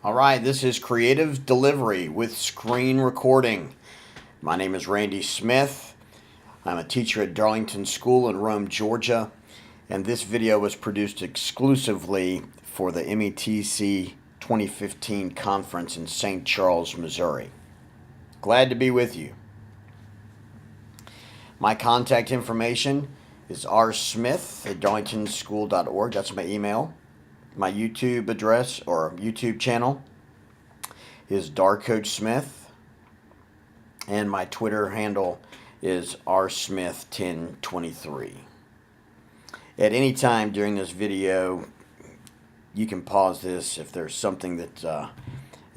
All right, this is Creative Delivery with Screen Recording. My name is Randy Smith. I'm a teacher at Darlington School in Rome, Georgia, and this video was produced exclusively for the METC 2015 conference in St. Charles, Missouri. Glad to be with you. My contact information is rsmith@darlingtonschool.org. That's my email. My YouTube address or YouTube channel is Dark Coach Smith, and my Twitter handle is rsmith1023. At any time during this video, you can pause this if there's something that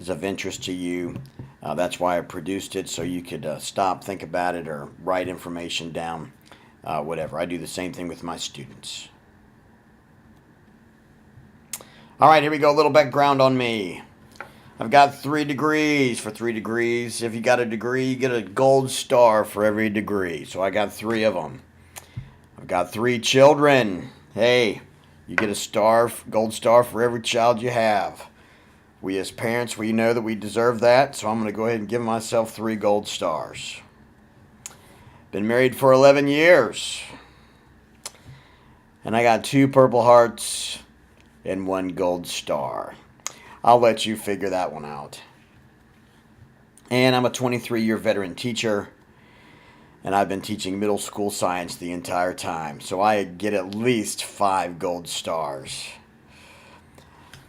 is of interest to you. That's why I produced it, so you could stop, think about it, or write information down, whatever. I do the same thing with my students. All right, here we go. A little background on me. I've got 3 degrees. For 3 degrees, if you got a degree, you get a gold star for every degree. So I got 3 of them. I've got 3 children. Hey, you get a gold star for every child you have. We as parents, we know that we deserve that, so I'm going to go ahead and give myself 3 gold stars. Been married for 11 years. And I got 2 Purple Hearts and 1 gold star. I'll let you figure that one out. And I'm a 23-year veteran teacher, and I've been teaching middle school science the entire time, so I get at least 5 gold stars.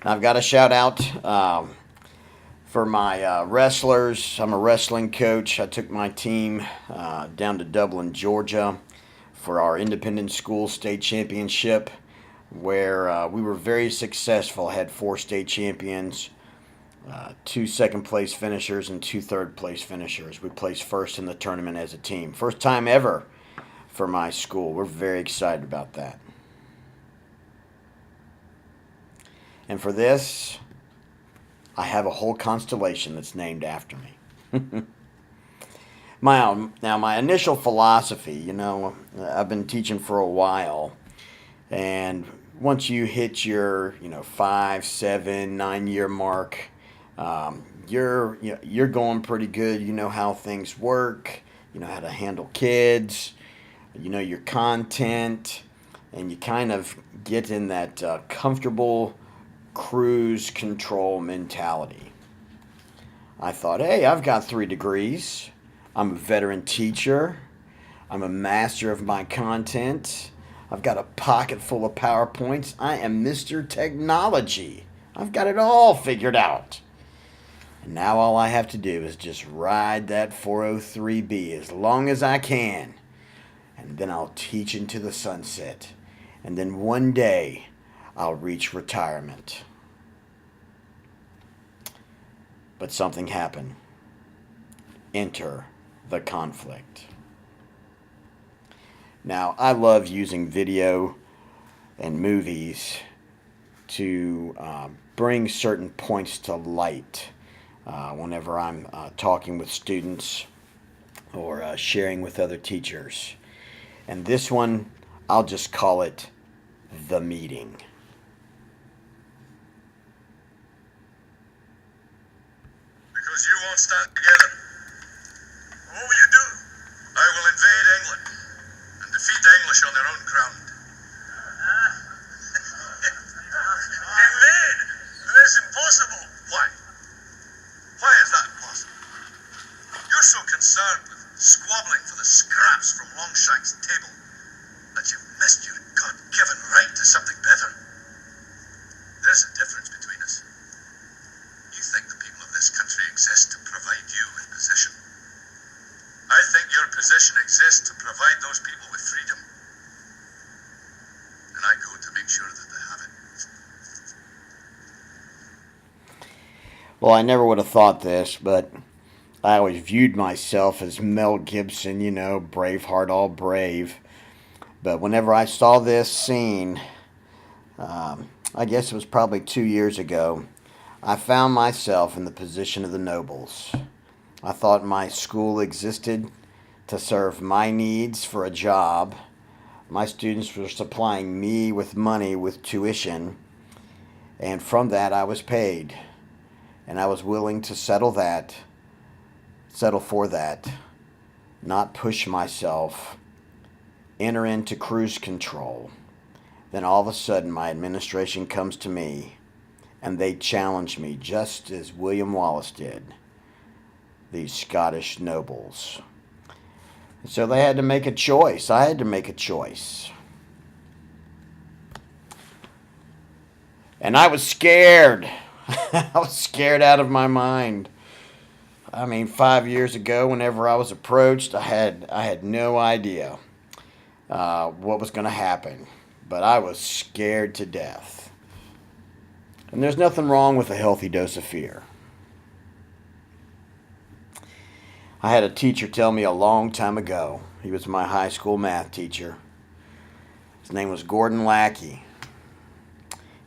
I've got a shout out for my wrestlers. I'm a wrestling coach. I took my team down to Dublin, Georgia for our independent school state championship, where we were very successful. Had 4 state champions, 2 second place finishers, and 2 third place finishers. We placed first in the tournament as a team. First time ever for my school. We're very excited about that. And for this, I have a whole constellation that's named after me. My initial philosophy, I've been teaching for a while, and once you hit your 5, 7, 9 year mark, you're going pretty good. You know how things work. You know how to handle kids. You know your content, and you kind of get in that comfortable cruise control mentality. I thought, hey, I've got 3 degrees. I'm a veteran teacher. I'm a master of my content. I've got a pocket full of PowerPoints. I am Mr. Technology. I've got it all figured out. And now all I have to do is just ride that 403B as long as I can. And then I'll teach into the sunset. And then one day I'll reach retirement. But something happened. Enter the conflict. Now, I love using video and movies to bring certain points to light whenever I'm talking with students or sharing with other teachers. And this one, I'll just call it The Meeting. Because you won't stand together. What will you do? I will invade England and defeat the English on their own ground. Invade? That's impossible. Why? Why is that impossible? You're so concerned with squabbling for the scraps from Longshank's table that you've missed your God-given right to something better. There's a difference between us. You think the people of this country exist to provide you with position. I think your position exists to provide those people with freedom. And I go to make sure that they have it. Well, I never would have thought this, but I always viewed myself as Mel Gibson, Braveheart, all brave. But whenever I saw this scene, I guess it was probably 2 years ago, I found myself in the position of the nobles. I thought my school existed to serve my needs for a job. My students were supplying me with money with tuition, and from that I was paid. And I was willing to settle for that, not push myself, enter into cruise control. Then all of a sudden my administration comes to me and they challenge me just as William Wallace did, these Scottish nobles. And so they had to make a choice. I had to make a choice. And I was scared. I was scared out of my mind. I mean, 5 years ago, whenever I was approached, I had no idea what was going to happen. But I was scared to death. And there's nothing wrong with a healthy dose of fear. I had a teacher tell me a long time ago. He was my high school math teacher. His name was Gordon Lackey.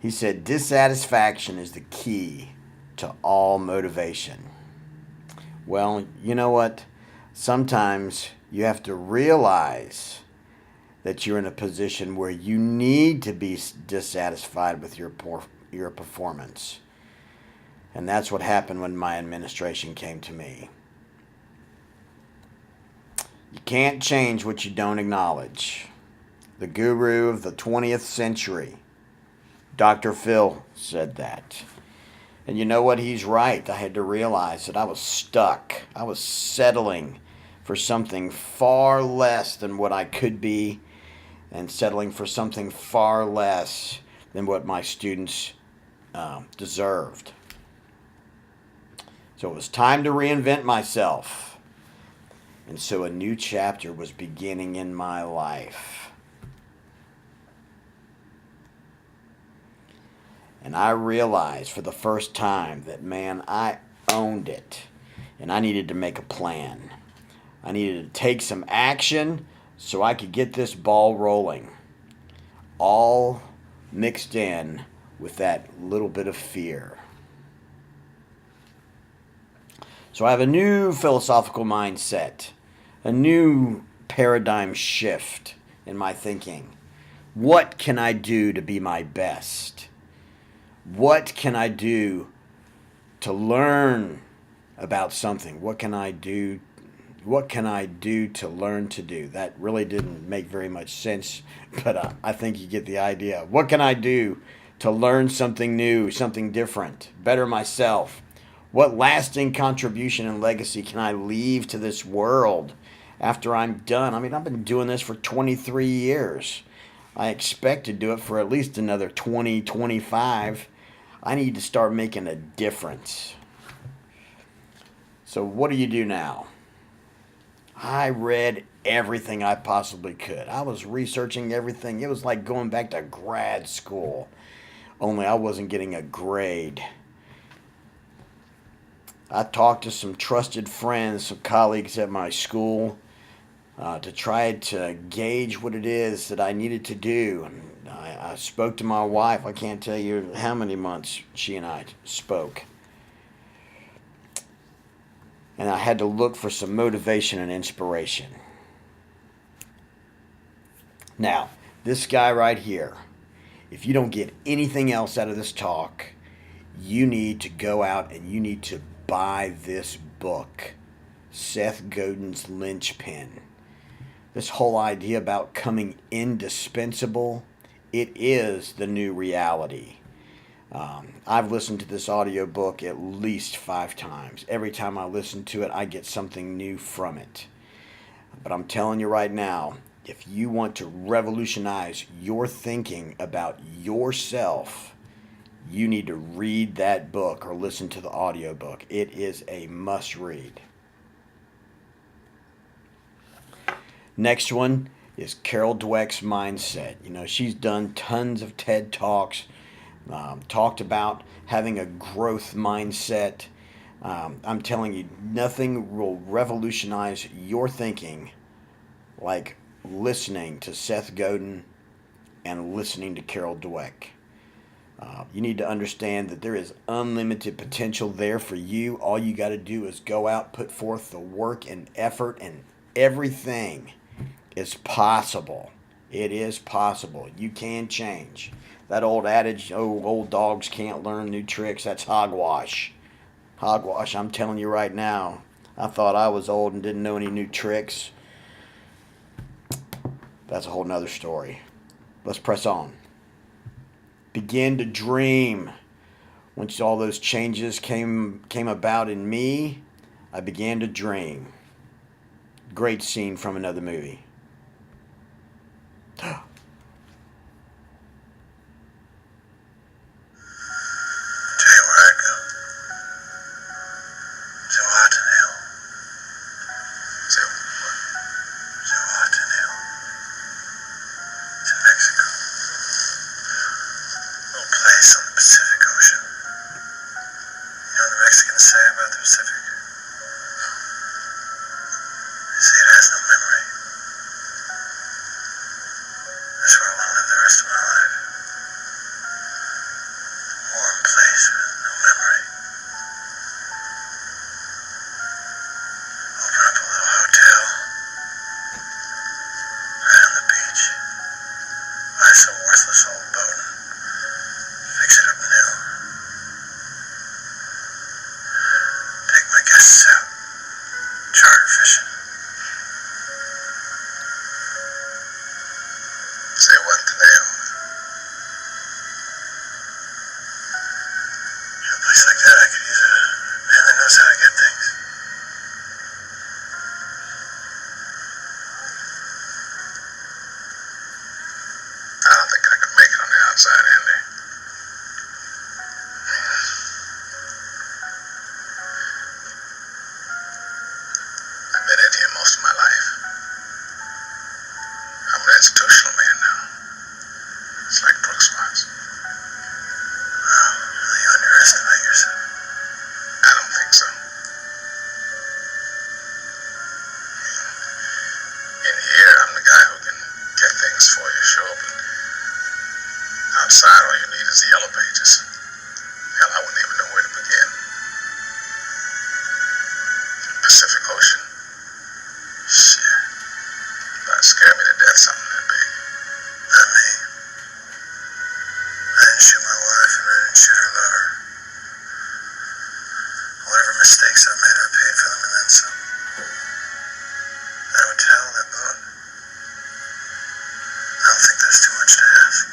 He said, dissatisfaction is the key to all motivation. Well, you know what? Sometimes you have to realize that you're in a position where you need to be dissatisfied with your performance. And that's what happened when my administration came to me. You can't change what you don't acknowledge. The guru of the 20th century, Dr. Phil, said that. And you know what? He's right. I had to realize that I was stuck. I was settling for something far less than what I could be, and settling for something far less than what my students deserved. So it was time to reinvent myself. And so a new chapter was beginning in my life. And I realized for the first time that, man, I owned it. And I needed to make a plan. I needed to take some action so I could get this ball rolling. All mixed in with that little bit of fear. So I have a new philosophical mindset, a new paradigm shift in my thinking. What can I do to be my best? What can I do to learn about something? What can I do to learn to do? That really didn't make very much sense, but I think you get the idea. What can I do to learn something new, something different, better myself? What lasting contribution and legacy can I leave to this world after I'm done? I mean, I've been doing this for 23 years. I expect to do it for at least another 20, 25. I need to start making a difference. So what do you do now? I read everything I possibly could. I was researching everything. It was like going back to grad school, only I wasn't getting a grade. I talked to some trusted friends, some colleagues at my school, to try to gauge what it is that I needed to do. And I spoke to my wife. I can't tell you how many months she and I spoke. And I had to look for some motivation and inspiration. Now, this guy right here, if you don't get anything else out of this talk, you need to go out and you need to buy this book, Seth Godin's Linchpin. This whole idea about coming indispensable, it is the new reality. I've listened to this audiobook at least 5 times. Every time I listen to it, I get something new from it. But I'm telling you right now, if you want to revolutionize your thinking about yourself, you need to read that book or listen to the audiobook. It is a must read. Next one is Carol Dweck's Mindset. You know, she's done tons of TED Talks, talked about having a growth mindset. I'm telling you, nothing will revolutionize your thinking like listening to Seth Godin and listening to Carol Dweck. You need to understand that there is unlimited potential there for you. All you got to do is go out, put forth the work and effort, and everything is possible. It is possible. You can change. That old adage, oh, old dogs can't learn new tricks, that's hogwash. Hogwash, I'm telling you right now. I thought I was old and didn't know any new tricks. That's a whole nother story. Let's press on. Begin to dream. Once all those changes came about in me, I began to dream. Great scene from another movie. Tell you where I'd go. Zihuatanejo. Zihuatanejo. It's in Mexico. Little place on the Pacific Ocean. You know what the Mexicans say about the Pacific? They say it has no memory. That's where I want to live the rest of my life. A warm place with no memory. Open up a little hotel right on the beach. Buy some worthless old boat and fix it up new. Take my guests out. Charter fishing. Zihuatanejo. In a place like that, I could use a man that knows how to get things. I don't think I could make it on the outside, Andy. I've been in here most of my life. I'm an institutional man now. It's like Brooks was. Wow, you underestimate yourself. I don't think so. In here, I'm the guy who can get things for you, sure, but outside, all you need is the yellow pages. Hell, I wouldn't even know where to begin. Pacific Ocean? Shit. That'd scare me to death, something that big. Not me. I didn't shoot my wife and I didn't shoot her lover. Whatever mistakes I made, I paid for them and then some. That hotel, that boat, I don't think that's too much to ask.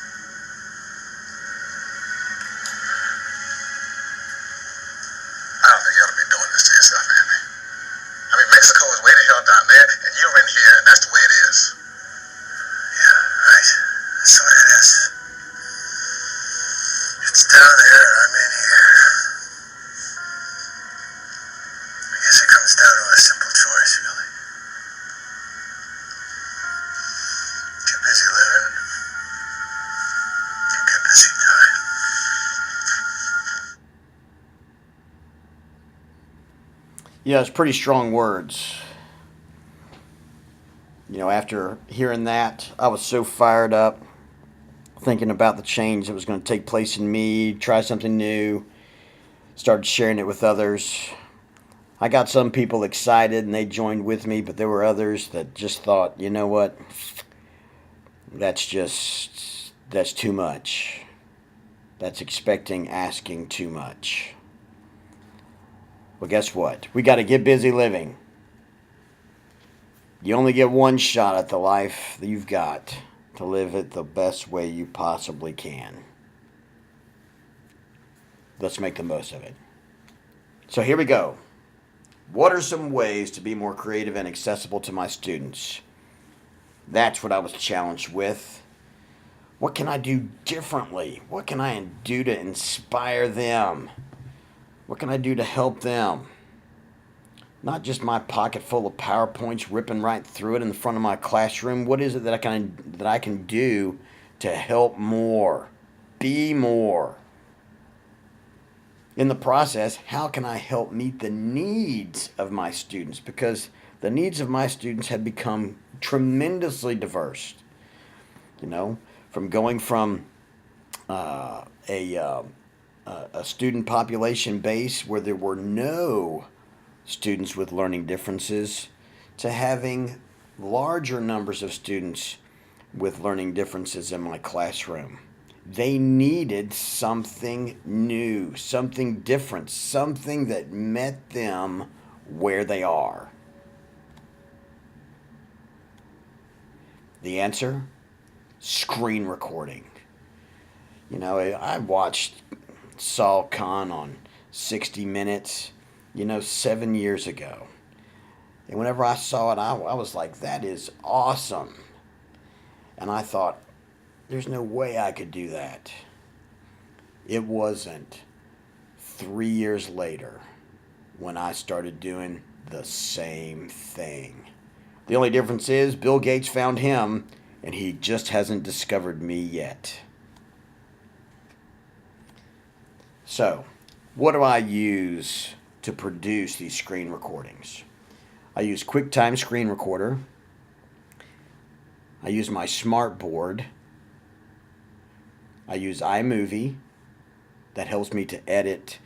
I don't think you ought to be doing this to yourself, Andy. I mean, Mexico is way the hell down there, and you're in here, and that's the way it is. Yeah, right. That's the way it is. It's down there, and I'm in here. I guess it comes down to a simple choice, really. Get busy living. You get busy dying. Yeah, it's pretty strong words. You know, after hearing that, I was so fired up, thinking about the change that was going to take place in me, try something new, started sharing it with others. I got some people excited and they joined with me, but there were others that just thought, you know what, that's too much. That's asking too much. Well, guess what? We got to get busy living. You only get one shot at the life that you've got to live it the best way you possibly can. Let's make the most of it. So here we go. What are some ways to be more creative and accessible to my students? That's what I was challenged with. What can I do differently? What can I do to inspire them? What can I do to help them? Not just my pocket full of PowerPoints ripping right through it in the front of my classroom. What is it that I can do to help more? Be more. In the process, how can I help meet the needs of my students? Because the needs of my students have become tremendously diverse. You know, from going from a student population base where there were no students with learning differences to having larger numbers of students with learning differences in my classroom. They needed something new, something different, something that met them where they are. The answer? Screen recording. I watched Saul Khan on 60 Minutes, 7 years ago. And whenever I saw it, I was like, that is awesome. And I thought, there's no way I could do that. It wasn't 3 years later when I started doing the same thing. The only difference is Bill Gates found him, and he just hasn't discovered me yet. So, what do I use to produce these screen recordings? I use QuickTime Screen Recorder. I use my smartboard. I use iMovie. That helps me to edit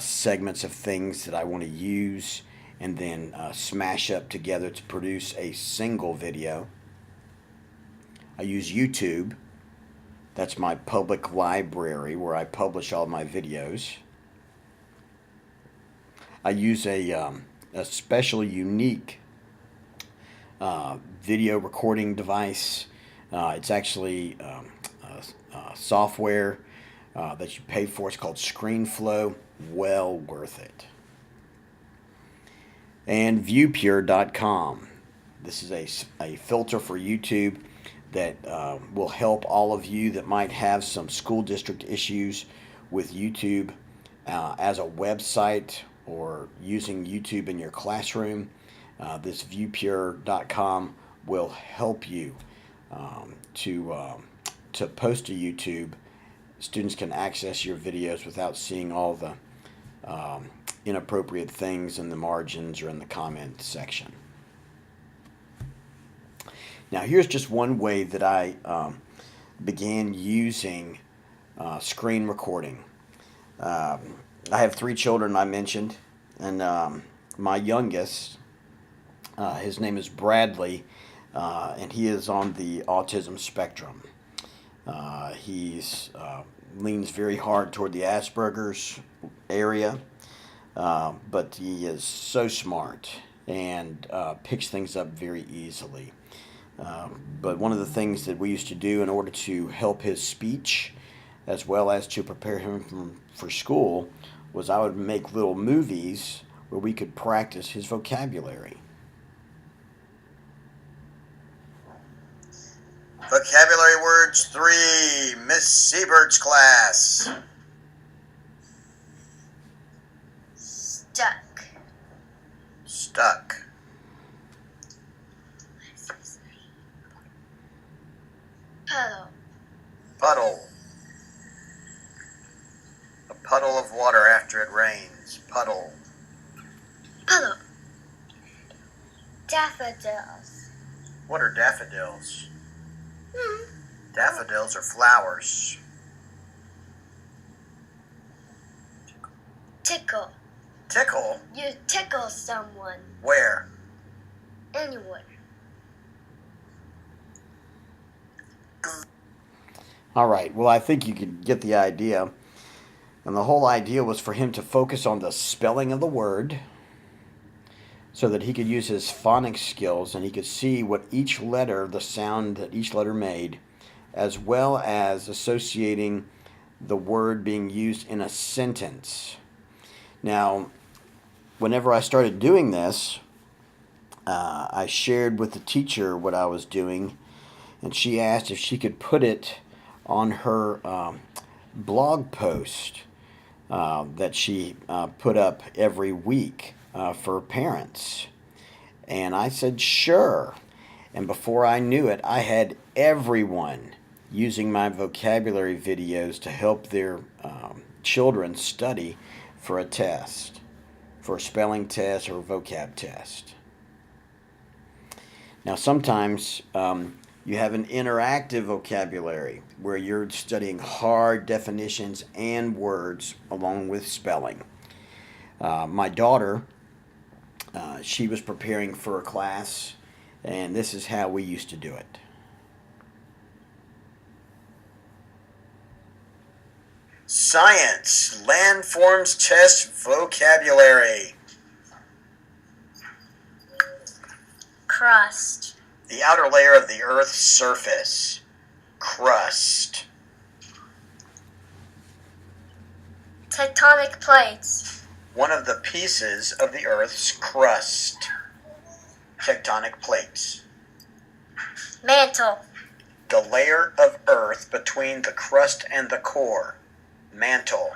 segments of things that I want to use and then smash up together to produce a single video. I use YouTube. That's my public library where I publish all my videos. I use a special, unique video recording device. It's actually software that you pay for. It's called ScreenFlow. Well worth it. And viewpure.com. This is a filter for YouTube that will help all of you that might have some school district issues with YouTube as a website or using YouTube in your classroom. This viewpure.com will help you to post to YouTube. Students can access your videos without seeing all the inappropriate things in the margins or in the comment section. Now, here's just one way that I began using screen recording. I have 3 children, I mentioned, and my youngest, his name is Bradley, and he is on the autism spectrum. He's leans very hard toward the Asperger's area, but he is so smart and picks things up very easily. But one of the things that we used to do in order to help his speech as well as to prepare him for school was I would make little movies where we could practice his vocabulary. Vocabulary words 3, Miss Siebert's class. Stuck. Stuck. Puddle. Puddle. A puddle of water after it rains. Puddle. Puddle. Daffodils. What are daffodils? Daffodils are flowers. Tickle. Tickle? You tickle someone. Where? Anywhere. All right, well, I think you could get the idea. And the whole idea was for him to focus on the spelling of the word so that he could use his phonics skills and he could see what each letter, the sound that each letter made, as well as associating the word being used in a sentence. Now, whenever I started doing this, I shared with the teacher what I was doing, and she asked if she could put it on her blog post that she put up every week for parents. And I said, sure. And before I knew it, I had everyone using my vocabulary videos to help their children study for a test, for a spelling test or a vocab test. Now, sometimes you have an interactive vocabulary where you're studying hard definitions and words along with spelling. My daughter, she was preparing for a class, and this is how we used to do it. Science, landforms test vocabulary. Crust. The outer layer of the Earth's surface. Crust. Tectonic plates. One of the pieces of the Earth's crust. Tectonic plates. Mantle. The layer of Earth between the crust and the core. Mantle.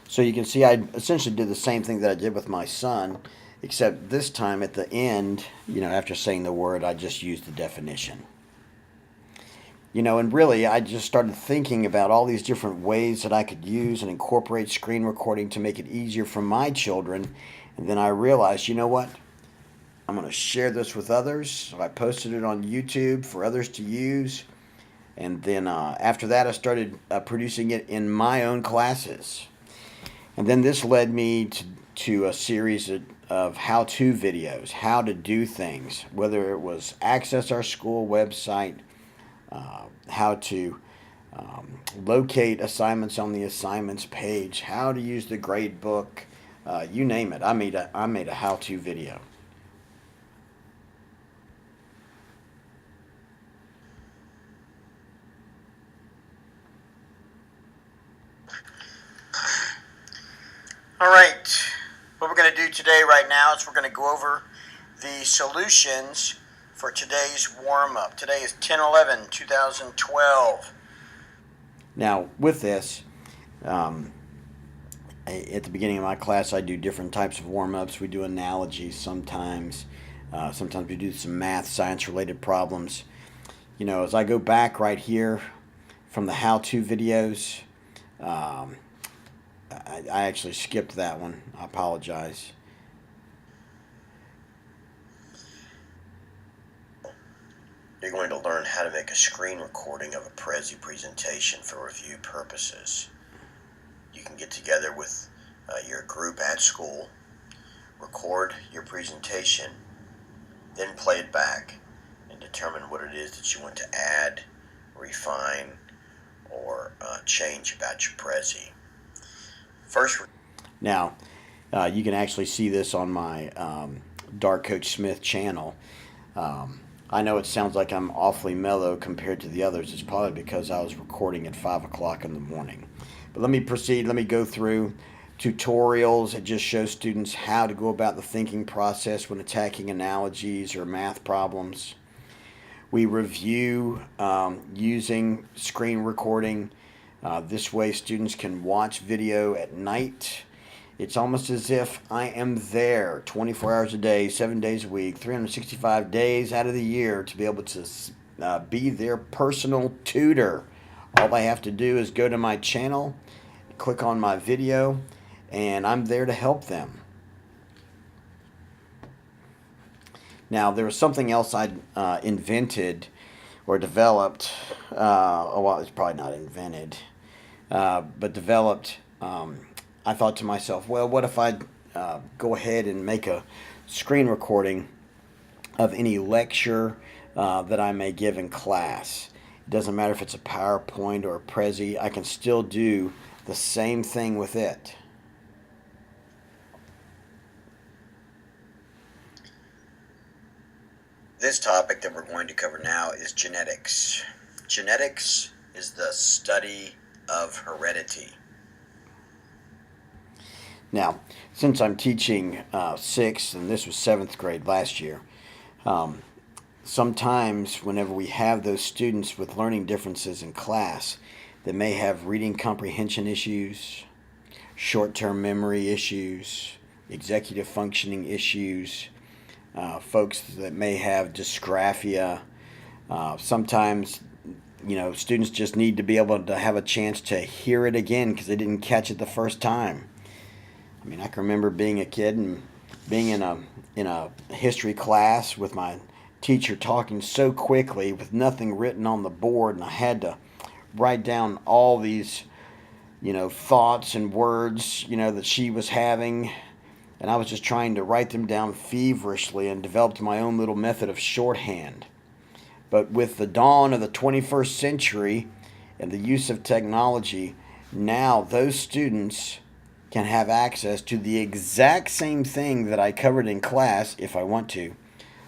So you can see I essentially did the same thing that I did with my son, except this time at the end, after saying the word, I just used the definition. And really, I just started thinking about all these different ways that I could use and incorporate screen recording to make it easier for my children. And then I realized, you know what? I'm going to share this with others. So I posted it on YouTube for others to use. And then after that, I started producing it in my own classes. And then this led me to a series of how-to videos, how to do things, whether it was access our school website, how to locate assignments on the assignments page, how to use the grade book, you name it. I made a how-to video. All right, what we're going to do today right now is we're going to go over the solutions for today's warm-up. Today is 10/11/2012. Now, with this, at the beginning of my class, I do different types of warm-ups. We do analogies sometimes. Sometimes we do some math, science-related problems. As I go back right here from the how-to videos, I actually skipped that one. I apologize. You're going to learn how to make a screen recording of a Prezi presentation for review purposes. You can get together with your group at school, record your presentation, then play it back and determine what it is that you want to add, refine, or change about your Prezi. Now, you can actually see this on my Dark Coach Smith channel. I know it sounds like I'm awfully mellow compared to the others. It's probably because I was recording at 5 o'clock in the morning. But let me proceed. Let me go through tutorials. It just shows students how to go about the thinking process when attacking analogies or math problems. We review using screen recording. This way students can watch video at night. It's almost as if I am there 24 hours a day, 7 days a week, 365 days out of the year to be able to be their personal tutor. All I have to do is go to my channel, click on my video, and I'm there to help them. Now, there was something else I invented or developed. Well, it's probably not invented, but developed. I thought to myself, well, what if I go ahead and make a screen recording of any lecture that I may give in class. It doesn't matter if it's a PowerPoint or a Prezi, I can still do the same thing with it. This topic that we're going to cover now is genetics. Genetics is the study of heredity. Now, since I'm teaching 6th, and this was 7th grade last year, sometimes whenever we have those students with learning differences in class that may have reading comprehension issues, short-term memory issues, executive functioning issues, folks that may have dysgraphia, sometimes students just need to be able to have a chance to hear it again because they didn't catch it the first time. I mean, I can remember being a kid and being in a history class with my teacher talking so quickly with nothing written on the board, and I had to write down all these, thoughts and words, that she was having, and I was just trying to write them down feverishly and developed my own little method of shorthand. But with the dawn of the 21st century and the use of technology, now those students can have access to the exact same thing that I covered in class if I want to,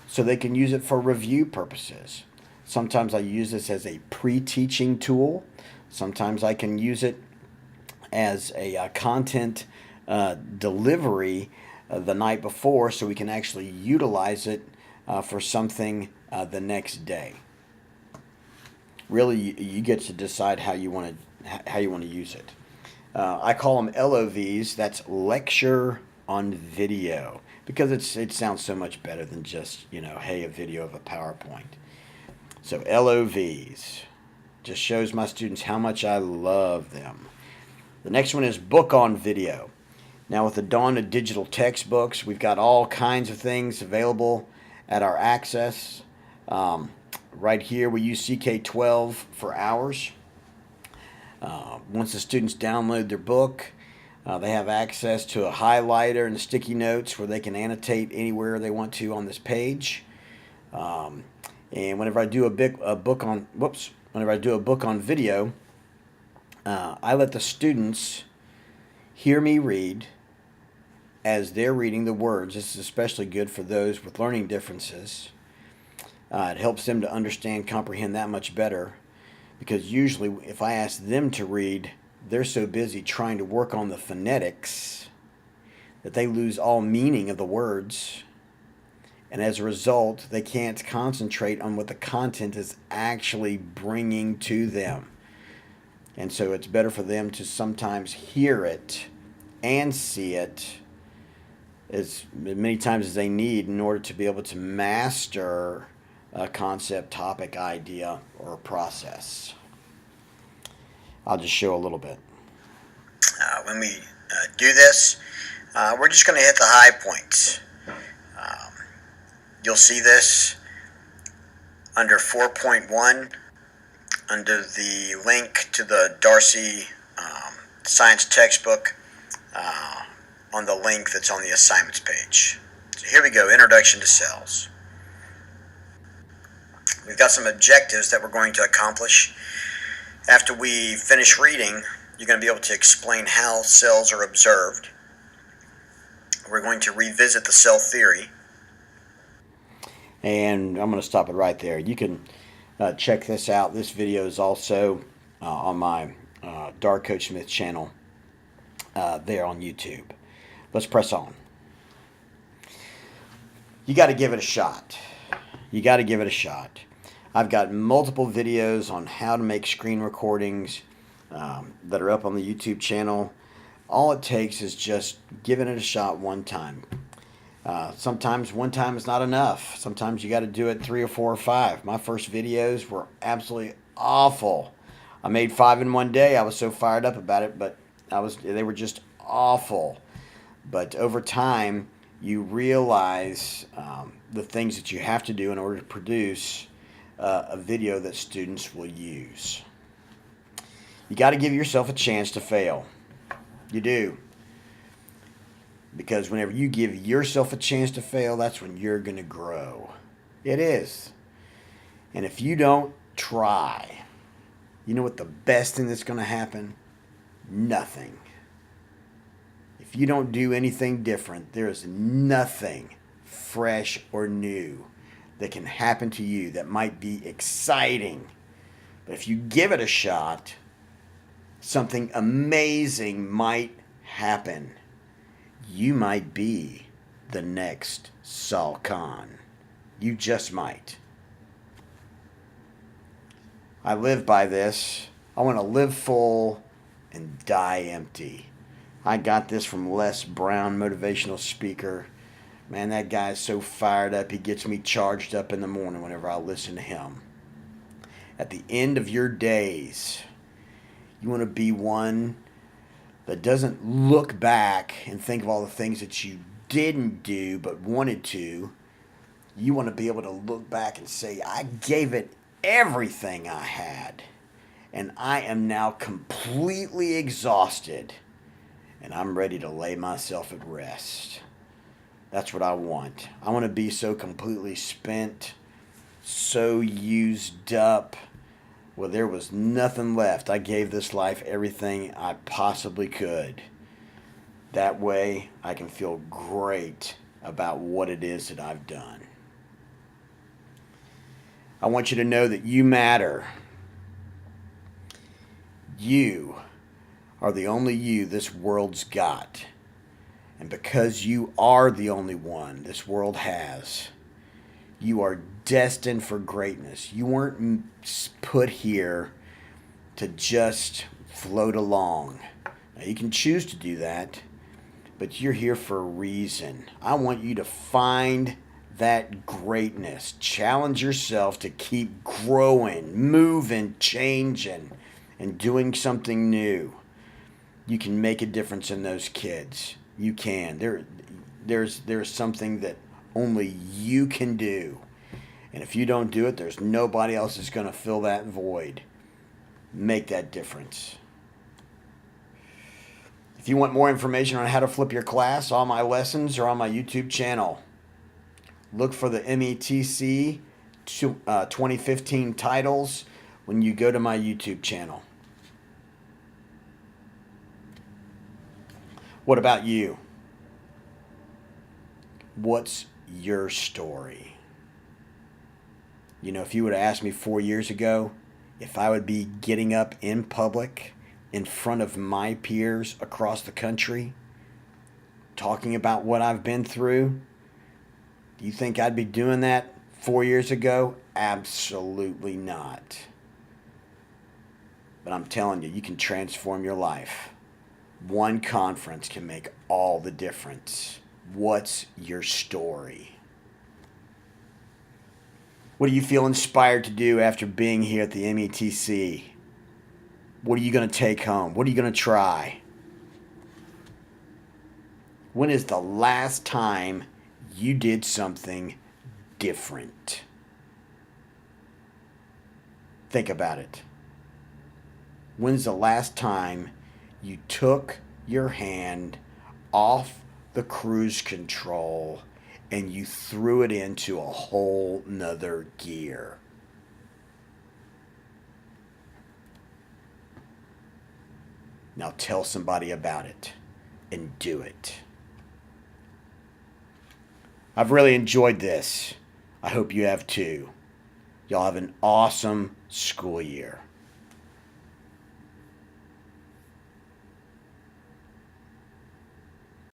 so they can use it for review purposes. Sometimes I use this as a pre-teaching tool. Sometimes I can use it as a content delivery the night before, so we can actually utilize it for something the next day. Really, you get to decide how you want to use it. I call them LOVs. That's lecture on video, because it sounds so much better than just, hey, a video of a PowerPoint. So LOVs just shows my students how much I love them. The next one is book on video. Now, with the dawn of digital textbooks, we've got all kinds of things available at our access. Right here, we use CK12 for hours. Once the students download their book, they have access to a highlighter and sticky notes where they can annotate anywhere they want to on this page. And whenever I do a book on video, I let the students hear me read as they're reading the words. This is especially good for those with learning differences. It helps them to understand, comprehend that much better, because usually if I ask them to read, they're so busy trying to work on the phonetics that they lose all meaning of the words. And as a result, they can't concentrate on what the content is actually bringing to them. And so it's better for them to sometimes hear it and see it as many times as they need in order to be able to master a concept, topic, idea, or process. I'll just show a little bit. When we do this, we're just going to hit the high points. You'll see this under 4.1, under the link to the Darcy science textbook, on the link that's on the assignments page. So here we go, Introduction to Cells. We've got some objectives that we're going to accomplish. After we finish reading, you're going to be able to explain how cells are observed. We're going to revisit the cell theory. And I'm going to stop it right there. You can check this out. This video is also on my Dark Coach Smith channel there on YouTube. Let's press on. You got to give it a shot. You got to give it a shot. I've got multiple videos on how to make screen recordings that are up on the YouTube channel. All it takes is just giving it a shot one time. Sometimes one time is not enough. Sometimes you got to do it 3 or 4 or 5. My first videos were absolutely awful. I made 5 in one day. I was so fired up about it, but they were just awful. But over time, you realize the things that you have to do in order to produce a video that students will use. You got to give yourself a chance to fail. You do. Because whenever you give yourself a chance to fail, that's when you're going to grow. It is. And if you don't try, you know what the best thing that's going to happen? Nothing. If you don't do anything different, there is nothing fresh or new that can happen to you that might be exciting. But if you give it a shot, something amazing might happen. You might be the next Saul Khan. You just might. I live by this. I want to live full and die empty. I got this from Les Brown, motivational speaker. Man, that guy is so fired up. He gets me charged up in the morning whenever I listen to him. At the end of your days, you want to be one that doesn't look back and think of all the things that you didn't do but wanted to. You want to be able to look back and say, I gave it everything I had, and I am now completely exhausted, and I'm ready to lay myself at rest. That's what I want. I want to be so completely spent, so used up, Well, there was nothing left. I gave this life everything I possibly could. That way, I can feel great about what it is that I've done. I want you to know that you matter. You are the only you this world's got. And because you are the only one this world has, you are destined for greatness. You weren't put here to just float along. Now, you can choose to do that, but you're here for a reason. I want you to find that greatness. Challenge yourself to keep growing, moving, changing, and doing something new. You can make a difference in those kids. You can. There's something that only you can do. And if you don't do it, there's nobody else that's going to fill that void. Make that difference. If you want more information on how to flip your class, all my lessons are on my YouTube channel. Look for the METC 2015 titles when you go to my YouTube channel. What about you? What's your story? You know, if you would have asked me 4 years ago if I would be getting up in public in front of my peers across the country talking about what I've been through, do you think I'd be doing that 4 years ago? Absolutely not. But I'm telling you, you can transform your life. One conference can make all the difference. What's your story? What do you feel inspired to do after being here at the METC? What are you going to take home? What are you going to try? When is the last time you did something different? Think about it. When's the last time you took your hand off the cruise control and you threw it into a whole nother gear? Now tell somebody about it and do it. I've really enjoyed this. I hope you have too. Y'all have an awesome school year.